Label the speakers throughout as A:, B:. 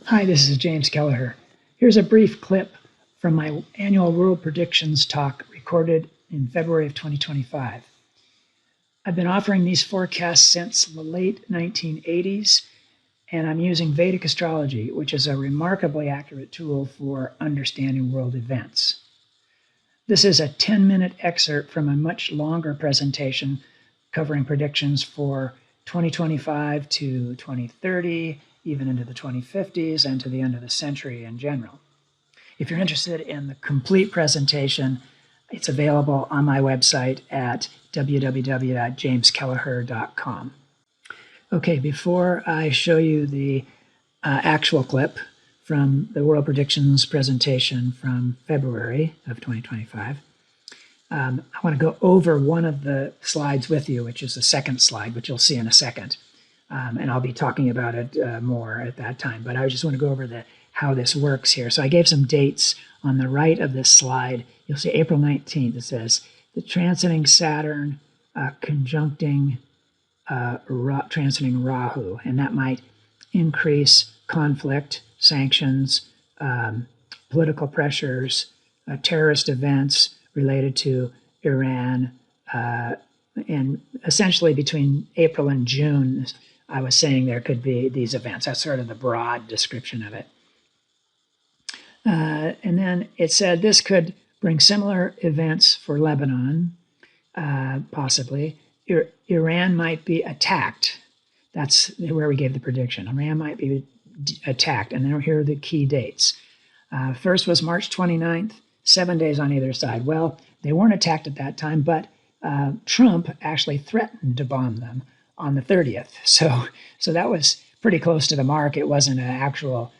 A: Hi, this is James Kelleher. Here's a brief clip from my annual World Predictions talk recorded in February of 2025. I've been offering these forecasts since the late 1980s, and I'm using Vedic Astrology, which is a remarkably accurate tool for understanding world events. This is a 10-minute excerpt from a much longer presentation covering predictions for 2025 to 2030, even into the 2050s and to the end of the century in general. If you're interested in the complete presentation, it's available on my website at www.jameskelleher.com. Okay, before I show you the actual clip from the World Predictions presentation from February of 2025, I want to go over one of the slides with you, which is the second slide, which you'll see in a second. And I'll be talking about it more at that time. But I just want to go over how this works here. So I gave some dates on the right of this slide. You'll see April 19th. It says the transiting Saturn conjuncting transiting Rahu, and that might increase conflict, sanctions, political pressures, terrorist events related to Iran, and essentially between April and June, I was saying there could be these events. That's sort of the broad description of it. And then it said this could bring similar events for Lebanon, possibly. Iran might be attacked. That's where we gave the prediction. Iran might be attacked. And then here are the key dates. First was March 29th, 7 days on either side. Well, they weren't attacked at that time, but Trump actually threatened to bomb them on the 30th. So that was pretty close to the mark. It wasn't an actual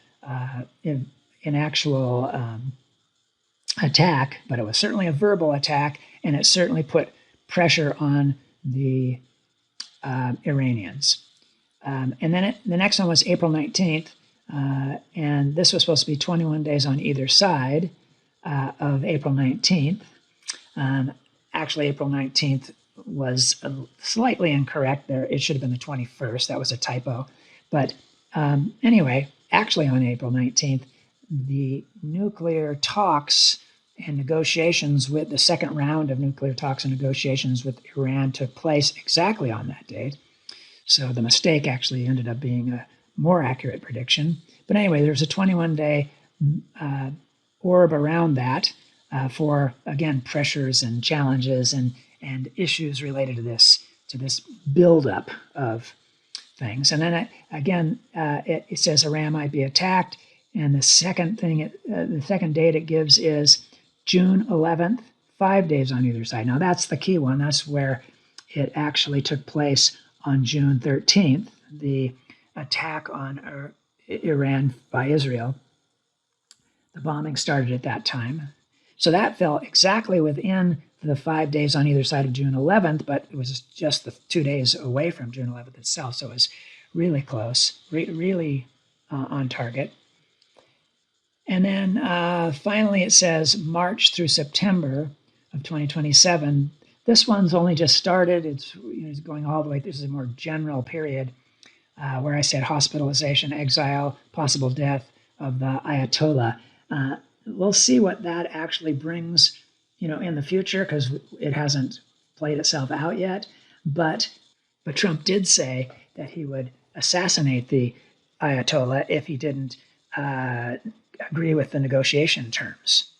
A: attack, but it was certainly a verbal attack, and it certainly put pressure on the Iranians. And then the next one was April 19th, and this was supposed to be 21 days on either side of April 19th. Actually, April 19th was slightly incorrect there. It should have been the 21st. That was a typo. But anyway, actually on April 19th, the nuclear talks and negotiations with the second round of nuclear talks and negotiations with Iran took place exactly on that date. So the mistake actually ended up being a more accurate prediction. But anyway, there's a 21-day orb around that for, again, pressures and challenges and issues related to this buildup of things. And then again, it says Iran might be attacked. And the second thing, the second date it gives is June 11th, 5 days on either side. Now that's the key one. That's where it actually took place on June 13th, the attack on Iran by Israel. The bombing started at that time. So that fell exactly within the 5 days on either side of June 11th, but it was just the 2 days away from June 11th itself. So it was really close, really on target. And then finally it says March through September of 2027. This one's only just started. It's going all the way. This is a more general period where I said hospitalization, exile, possible death of the Ayatollah. We'll see what that actually brings, in the future, because it hasn't played itself out yet. But Trump did say that he would assassinate the Ayatollah if he didn't agree with the negotiation terms.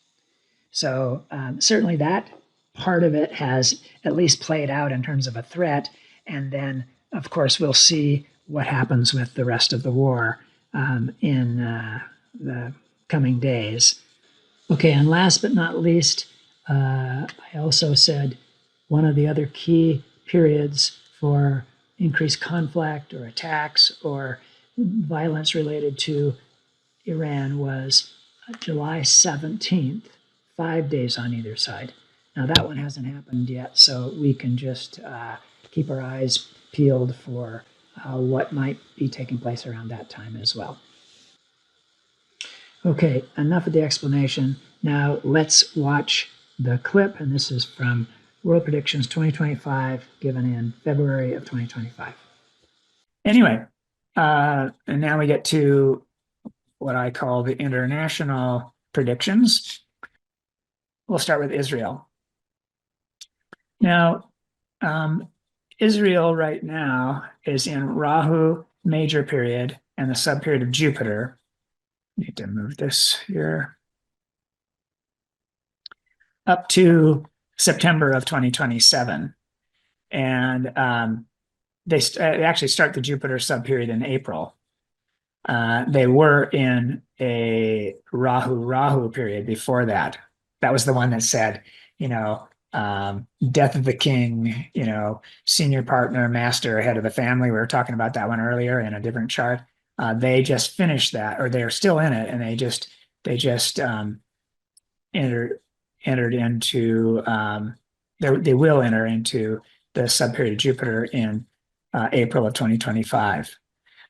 A: So certainly that part of it has at least played out in terms of a threat. And then, of course, we'll see what happens with the rest of the war in the coming days. Okay, and last but not least, I also said one of the other key periods for increased conflict or attacks or violence related to Iran was July 17th, 5 days on either side. Now that one hasn't happened yet, so we can just keep our eyes peeled for what might be taking place around that time as well. Okay, enough of the explanation. Now let's watch the clip, and this is from World Predictions 2025, given in February of 2025. Anyway, and now we get to what I call the international predictions. We'll start with Israel. Now, Israel right now is in Rahu major period and the subperiod of Jupiter. Need to move this here up to September of 2027. And they actually start the Jupiter subperiod in April. They were in a Rahu period before that. That was the one that said, death of the king, senior partner, master, head of the family. We were talking about that one earlier in a different chart. They just finished that, or they're still in it, and they just entered into they will enter into the subperiod of Jupiter in April of 2025.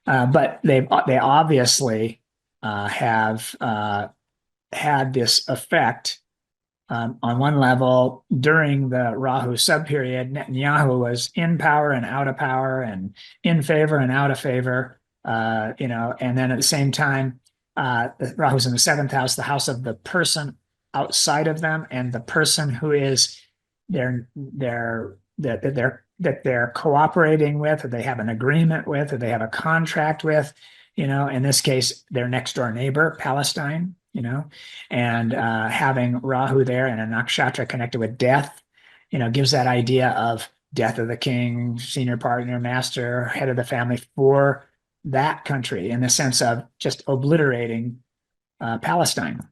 A: But they obviously have had this effect on one level during the Rahu subperiod. Netanyahu was in power and out of power, and in favor and out of favor. And then at the same time, Rahu's in the seventh house, the house of the person outside of them, and the person who is that they're cooperating with, or they have an agreement with, or they have a contract with. In this case, their next door neighbor, Palestine. And having Rahu there and a nakshatra connected with death, gives that idea of death of the king, senior partner, master, head of the family for that country, in the sense of just obliterating Palestine.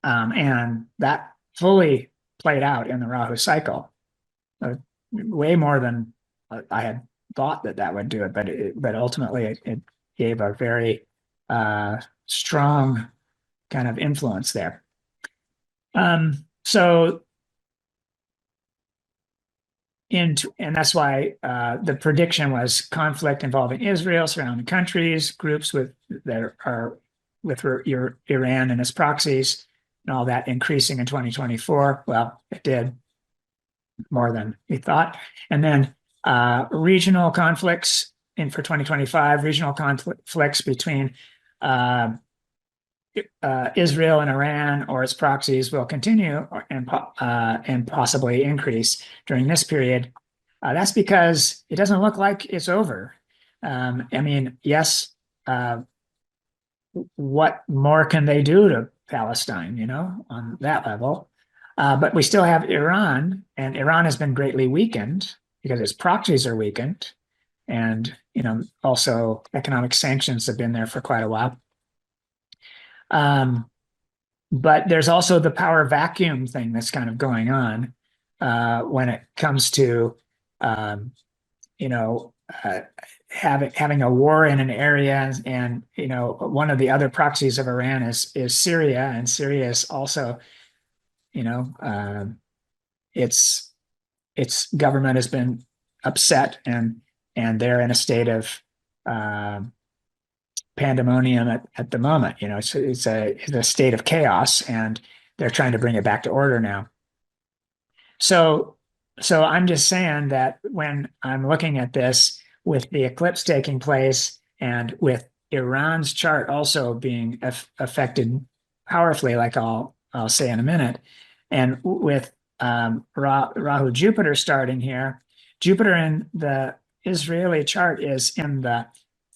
A: And that fully played out in the Rahu cycle, way more than I had thought that would do it, but ultimately it gave a very strong kind of influence there. And that's why the prediction was conflict involving Israel, surrounding countries, groups that are with Iran and its proxies, and all that increasing in 2024. Well, it did more than we thought. And then regional conflicts for 2025, regional conflicts between Israel and Iran or its proxies will continue and possibly increase during this period. That's because it doesn't look like it's over. Yes, what more can they do to Palestine, on that level? But we still have Iran, and Iran has been greatly weakened because its proxies are weakened. And, also economic sanctions have been there for quite a while. But there's also the power vacuum thing that's kind of going on when it comes to, having a war in an area, and one of the other proxies of Iran is Syria, and Syria is also, its government has been upset, and they're in a state of pandemonium at the moment. It's a state of chaos, and they're trying to bring it back to order now. So I'm just saying that when I'm looking at this, with the eclipse taking place and with Iran's chart also being affected powerfully, like I'll say in a minute, and with Rahu Jupiter starting here, Jupiter in the Israeli chart is in the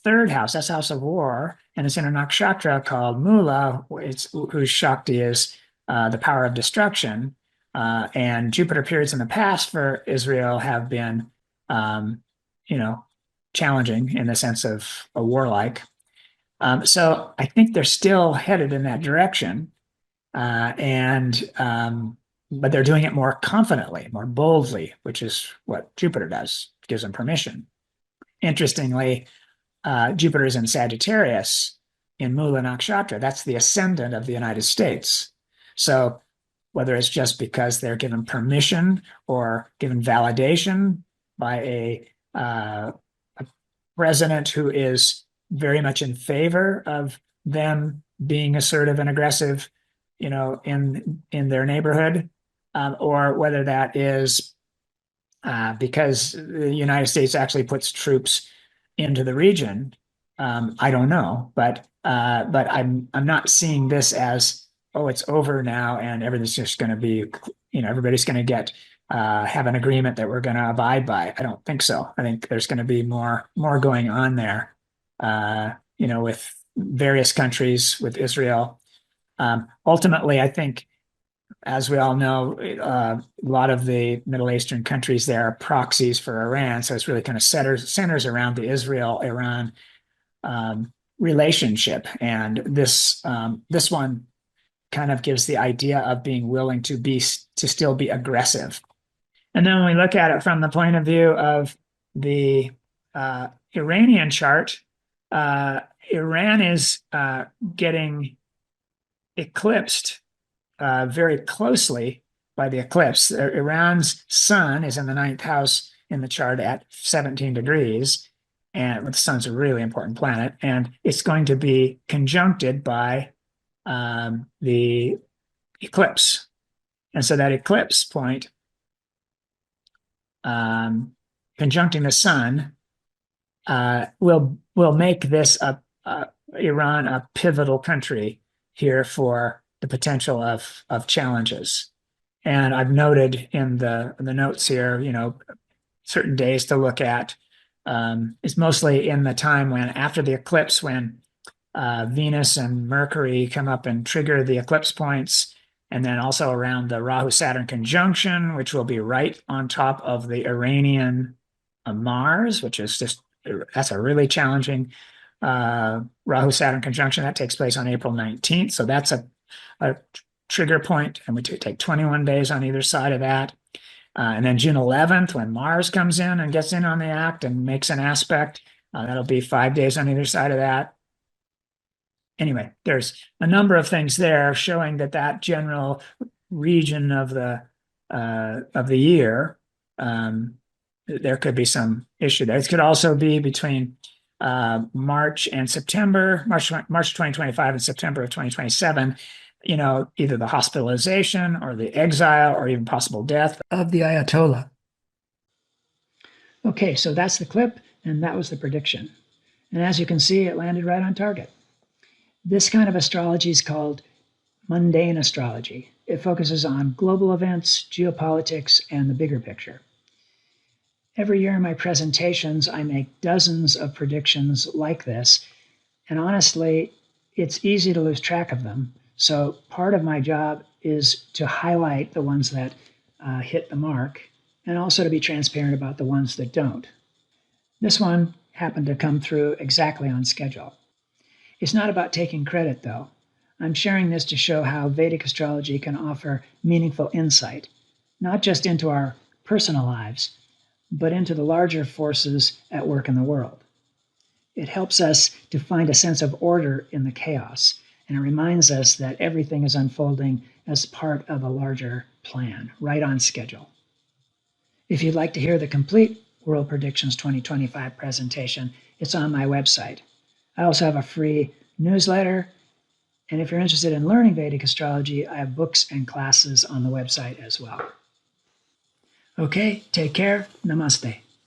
A: third house, that's house of war, and it's in a nakshatra called Mula, whose Shakti is the power of destruction. And Jupiter periods in the past for Israel have been, challenging in the sense of a warlike. So I think they're still headed in that direction, but they're doing it more confidently, more boldly, which is what Jupiter does, gives them permission. Interestingly, Jupiter is in Sagittarius in Mula Nakshatra. That's the ascendant of the United States. So whether it's just because they're given permission or given validation by a president who is very much in favor of them being assertive and aggressive, in their neighborhood, or whether that is because the United States actually puts troops into the region I don't know, but I'm not seeing this as, oh, it's over now and everything's just going to be, everybody's going to get have an agreement that we're going to abide by. I don't think so. I think there's going to be more going on there, with various countries, with Israel. Ultimately, I think, as we all know, a lot of the Middle Eastern countries there are proxies for Iran. So it's really kind of centers around the Israel-Iran relationship. And this one kind of gives the idea of being willing to still be aggressive. And then when we look at it from the point of view of the Iranian chart, Iran is getting eclipsed very closely by the eclipse. Iran's sun is in the ninth house in the chart at 17 degrees, and the sun's a really important planet, and it's going to be conjuncted by the eclipse. And so that eclipse point conjuncting the sun will make this Iran a pivotal country here for the potential of challenges. And I've noted in the notes here, certain days to look at. It's mostly in the time when after the eclipse, when Venus and Mercury come up and trigger the eclipse points, and then also around the Rahu-Saturn conjunction, which will be right on top of the Iranian Mars, which is that's a really challenging Rahu-Saturn conjunction. That takes place on April 19th. So that's a trigger point, and we take 21 days on either side of that. And then June 11th, when Mars comes in and gets in on the act and makes an aspect, that'll be 5 days on either side of that. Anyway, there's a number of things there showing that general region of the year, there could be some issue there. It could also be between March and September, March 2025 and September of 2027, either the hospitalization or the exile or even possible death of the Ayatollah. Okay, so that's the clip, and that was the prediction. And as you can see, it landed right on target. This kind of astrology is called mundane astrology. It focuses on global events, geopolitics, and the bigger picture. Every year in my presentations, I make dozens of predictions like this, and honestly, it's easy to lose track of them. So part of my job is to highlight the ones that hit the mark, and also to be transparent about the ones that don't. This one happened to come through exactly on schedule. It's not about taking credit, though. I'm sharing this to show how Vedic astrology can offer meaningful insight, not just into our personal lives, but into the larger forces at work in the world. It helps us to find a sense of order in the chaos, and it reminds us that everything is unfolding as part of a larger plan, right on schedule. If you'd like to hear the complete World Predictions 2025 presentation, it's on my website. I also have a free newsletter, and if you're interested in learning Vedic astrology, I have books and classes on the website as well. Okay, take care. Namaste.